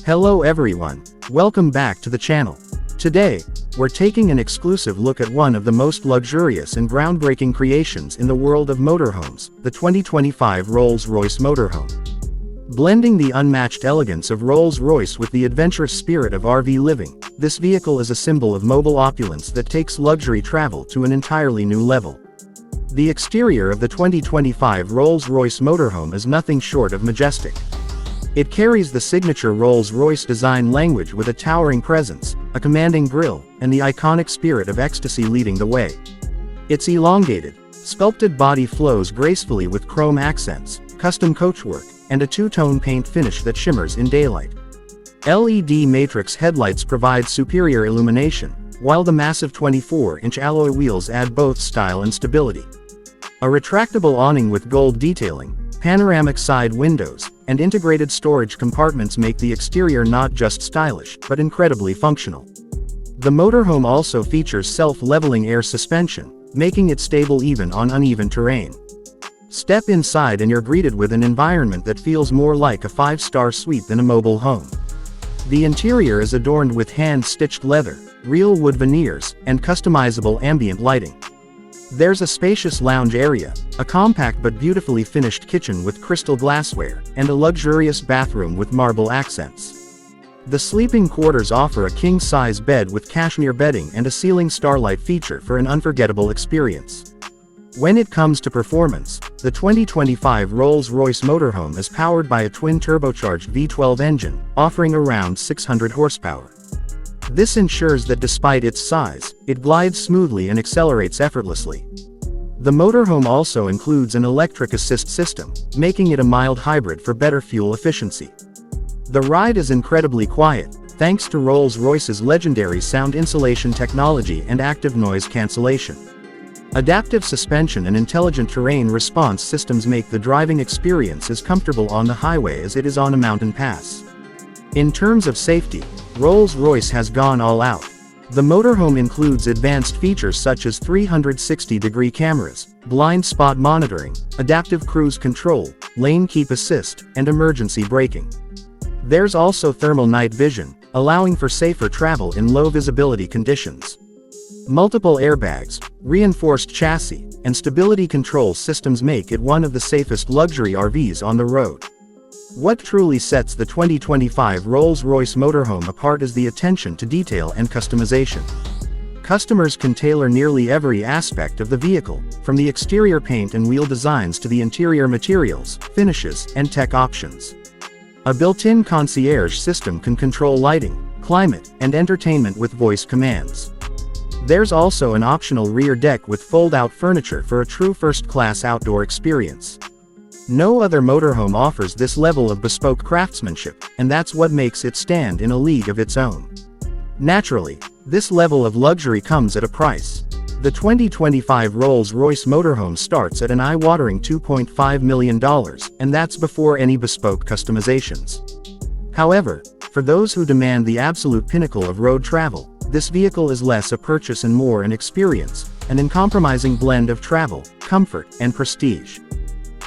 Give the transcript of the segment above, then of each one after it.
Hello everyone, welcome back to the channel. Today, we're taking an exclusive look at one of the most luxurious and groundbreaking creations in the world of motorhomes, the 2025 Rolls-Royce motorhome. Blending the unmatched elegance of Rolls-Royce with the adventurous spirit of RV living, this vehicle is a symbol of mobile opulence that takes luxury travel to an entirely new level. The exterior of the 2025 Rolls-Royce motorhome is nothing short of majestic. It carries the signature Rolls-Royce design language with a towering presence, a commanding grille, and the iconic spirit of ecstasy leading the way. Its elongated, sculpted body flows gracefully with chrome accents, custom coachwork, and a two-tone paint finish that shimmers in daylight. LED matrix headlights provide superior illumination, while the massive 24-inch alloy wheels add both style and stability. A retractable awning with gold detailing, panoramic side windows, and integrated storage compartments make the exterior not just stylish, but incredibly functional. The motorhome also features self-leveling air suspension, making it stable even on uneven terrain. Step inside and you're greeted with an environment that feels more like a five-star suite than a mobile home. The interior is adorned with hand-stitched leather, real wood veneers, and customizable ambient lighting. There's a spacious lounge area, a compact but beautifully finished kitchen with crystal glassware, and a luxurious bathroom with marble accents. The sleeping quarters offer a king-size bed with cashmere bedding and a ceiling starlight feature for an unforgettable experience. When it comes to performance, the 2025 Rolls-Royce motorhome is powered by a twin-turbocharged V12 engine, offering around 600 horsepower. This ensures that despite its size, it glides smoothly and accelerates effortlessly. The motorhome also includes an electric assist system, making it a mild hybrid for better fuel efficiency. The ride is incredibly quiet, thanks to Rolls-Royce's legendary sound insulation technology and active noise cancellation. Adaptive suspension and intelligent terrain response systems make the driving experience as comfortable on the highway as it is on a mountain pass. In terms of safety, Rolls-Royce has gone all out. The motorhome includes advanced features such as 360-degree cameras, blind spot monitoring, adaptive cruise control, lane keep assist, and emergency braking. There's also thermal night vision, allowing for safer travel in low-visibility conditions. Multiple airbags, reinforced chassis, and stability control systems make it one of the safest luxury RVs on the road. What truly sets the 2025 Rolls-Royce motorhome apart is the attention to detail and customization. Customers can tailor nearly every aspect of the vehicle, from the exterior paint and wheel designs to the interior materials, finishes, and tech options. A built-in concierge system can control lighting, climate, and entertainment with voice commands. There's also an optional rear deck with fold-out furniture for a true first-class outdoor experience. No other motorhome offers this level of bespoke craftsmanship, and that's what makes it stand in a league of its own. Naturally, this level of luxury comes at a price. The 2025 Rolls-Royce motorhome starts at an eye-watering $2.5 million, and that's before any bespoke customizations. However, for those who demand the absolute pinnacle of road travel, this vehicle is less a purchase and more an experience, an uncompromising blend of travel, comfort, and prestige.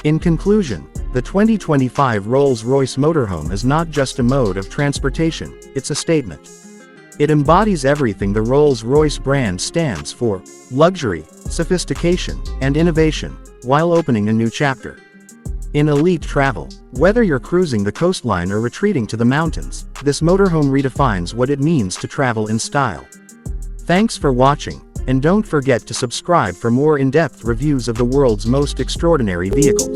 In conclusion, the 2025 Rolls-Royce motorhome is not just a mode of transportation, it's a statement. It embodies everything the Rolls-Royce brand stands for: luxury, sophistication, and innovation, while opening a new chapter. In elite travel, whether you're cruising the coastline or retreating to the mountains, this motorhome redefines what it means to travel in style. Thanks for watching. And don't forget to subscribe for more in-depth reviews of the world's most extraordinary vehicles.